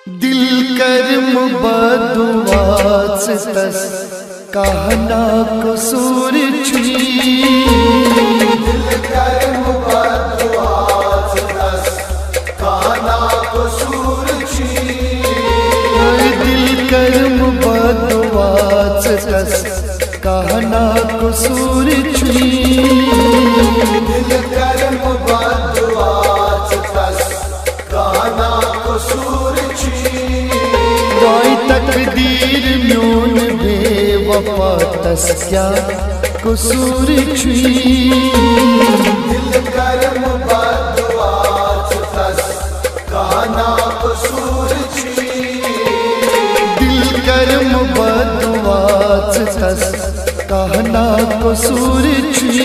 दिल कर्म बदुआस तस कहना कसूर छी। दिल कर्म बदुआस तस कहना कसूर छी। दिल कर्म बदुआस तस कहना कसूर छी। दिल कर्म बदुआस तस कहना कसूर छी। गाय तकदीर म्योन बेवफा तस क्या कसूर छी। दिल कर्म बदुआस तस कहना कसूर छी। दिल कर्म बदुआस तस कहना कसूर छी।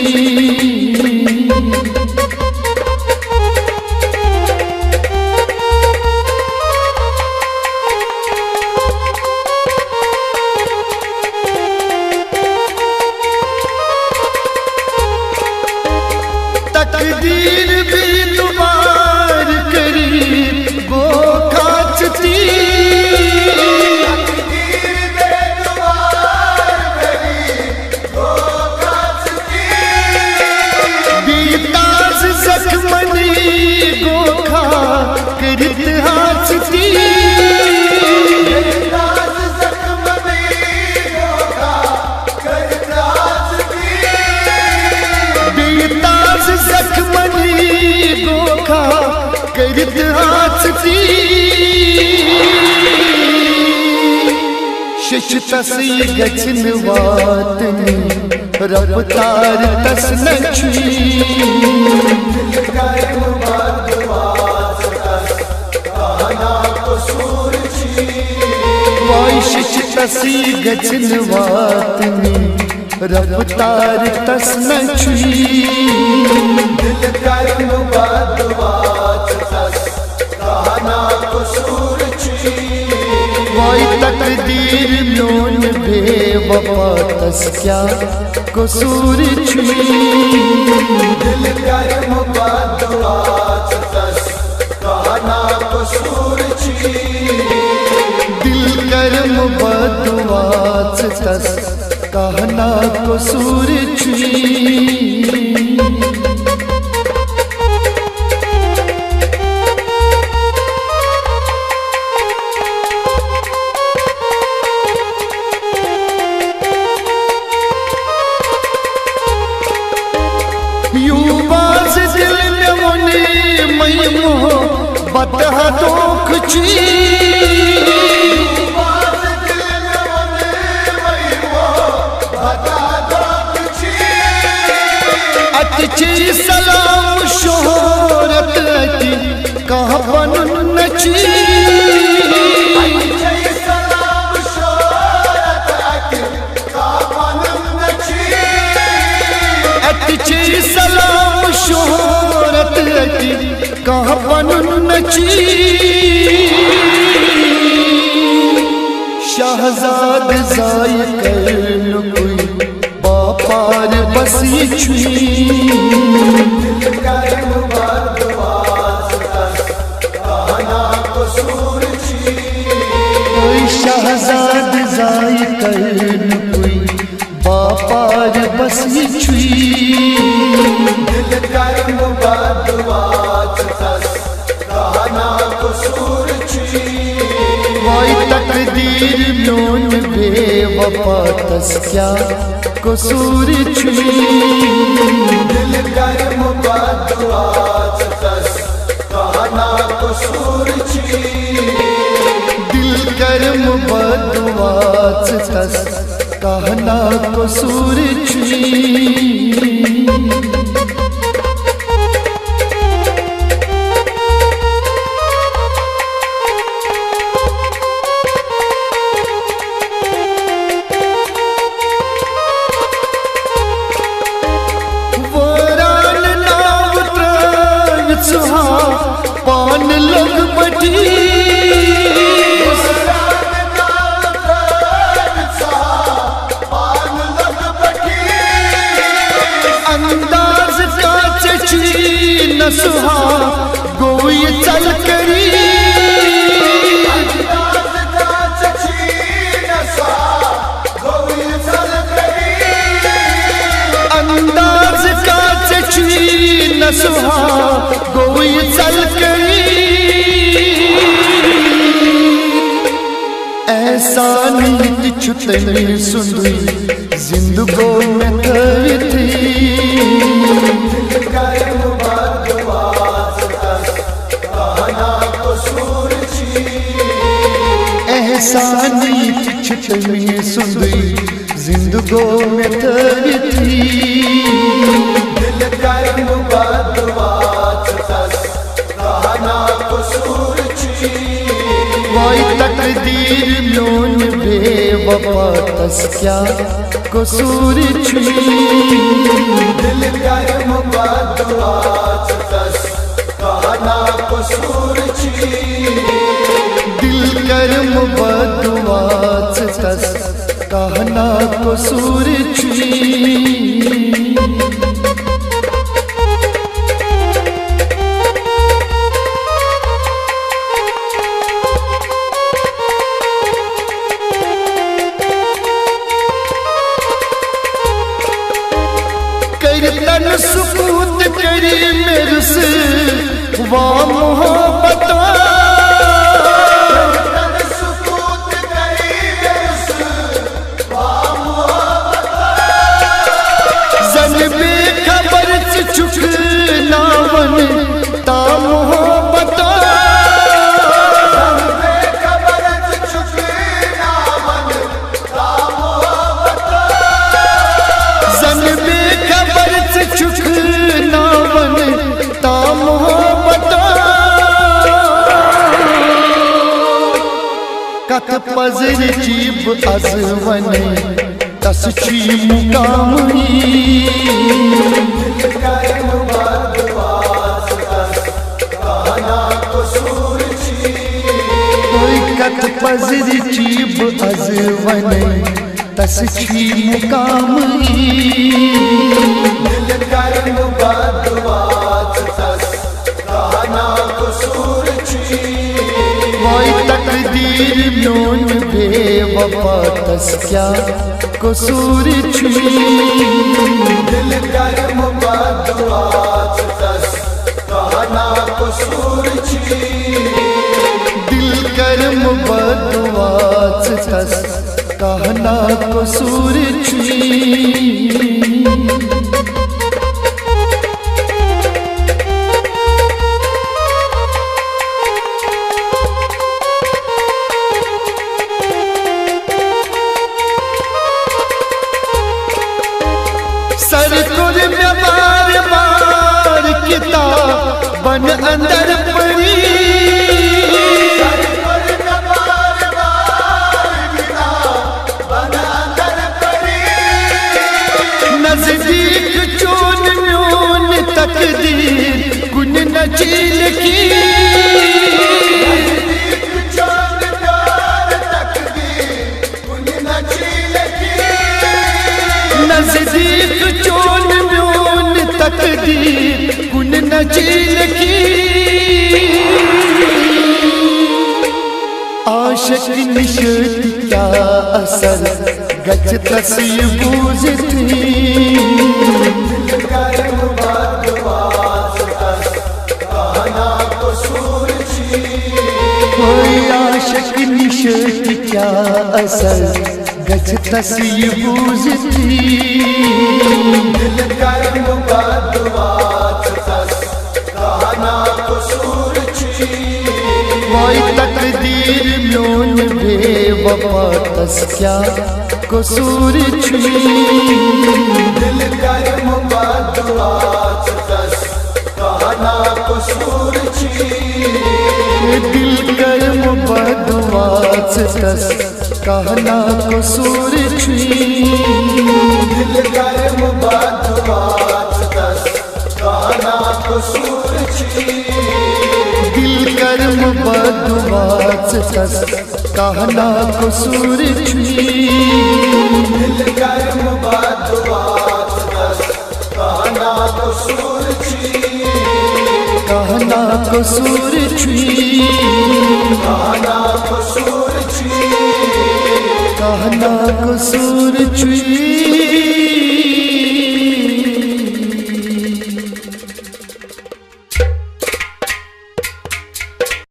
तकदीर भी दुबार करी वो खाचती। तकदीर बेदुआर करी वो खाचती। बीतास जख्मनी गोखा करत हाचती। बेतास जख्मनी गोखा करत हाचती। बीतास जख्मनी गोखा करत हाचती। शिश तसी गचन वातनी रफ्तार तस न छी। दिल कर्म बदुआस तस कहना कसूर छी। वाई शिश तसी गचन वातनी रफ्तार तस न छी। दिल कर्म बदुआस तस कहना कसूर छी। वाई तकदीर म्योन बेवफा तस क्या कसूर छी। दिल कर्म बदुआस तस कहना कसूर छी। दिल कर्म बदुआस तस कहना कसूर छी। युवास दिल में मुने मई मोहब्बत दोख छी। बात दिल में मने मई मोहब्बत दोख छी। अच्छी सलाम शोहरत की कहाँ बनन नची। जय सलाम शोहरत की कामन नची। अच्छी सलाम शोहरत की कहाँ बनन नची। शहजाद जाय कर कोई बापार बसी छी। दिल कर्म बदुआस तस कहना कसूर छी। शहजाद जाय कर कोई बापार बसी छी। दिल कर्म बदुआस तस कहना कसूर छी। वाई तकदीर म्योन बेवफा तस क्या कसूर छी। दिल कर्म बदुआस तस कहना कसूर छी। दिल कर्म बदुआस तस कहना कसूर छी। वरान नाव त्राण सुहा पान लग बटी। सुहा गोई चल गई ऐसा नीति छुटनी सुंदरी जिंदगो में थी ऐसा नीति छुटनी सुंदरी जिंदगो में थी तकदीर म्योन बेवफा तस क्या कसूर छी दिल कर मुबादवात तस कहना कसूर छी दिल कर मुबादवात तस कहना कसूर छी तन सुकूत करी मेरे से वाह मोहब्बत तन सुकूत करी मेरे से वाह मोहब्बत जन बेखबर से चुक ना बन ता मोहब्बत जन बेखबर से चुक ना बन ता मोहब्बत जन चुक ना बन ता मोहब्बत कत पजर जीब अजवन तस छी मुकामी कत पजर जीब अजवन तस छी मुकामी तकदीर म्योन बेवफा तस क्या कसूर छी दिल कर मुबादवात तस कहना कसूर छी दिल कर मुबादवात तस कहना कसूर छी सरकुल में बार बार किताब बन अंदर पड़ी नजदीक चोन म्योन तकदीर कुन नचील की नजदीक चोन म्योन तकदीर कुन नचील की आशिक निशत क्या असर गच तसीबूज थी कोई आशिक निशत क्या असर गच तसीबूज थी दिल कर मुबादवात तस कहना कसूर छी तकदीर म्योन बेवफा तस क्या कसूर छी दिल कर मुबादवात तस कहना कसूर छी दिल कर मुबादवात तस कहना कसूर छी दिल कर मुबादवात तस कहना कसूर छी दिल कर मुबादवात तस कहना कसूर छी दिल कर मुबादवात तस कहना कसूर छी कहना कसूर छी कहना कसूर छी कहना कसूर छी।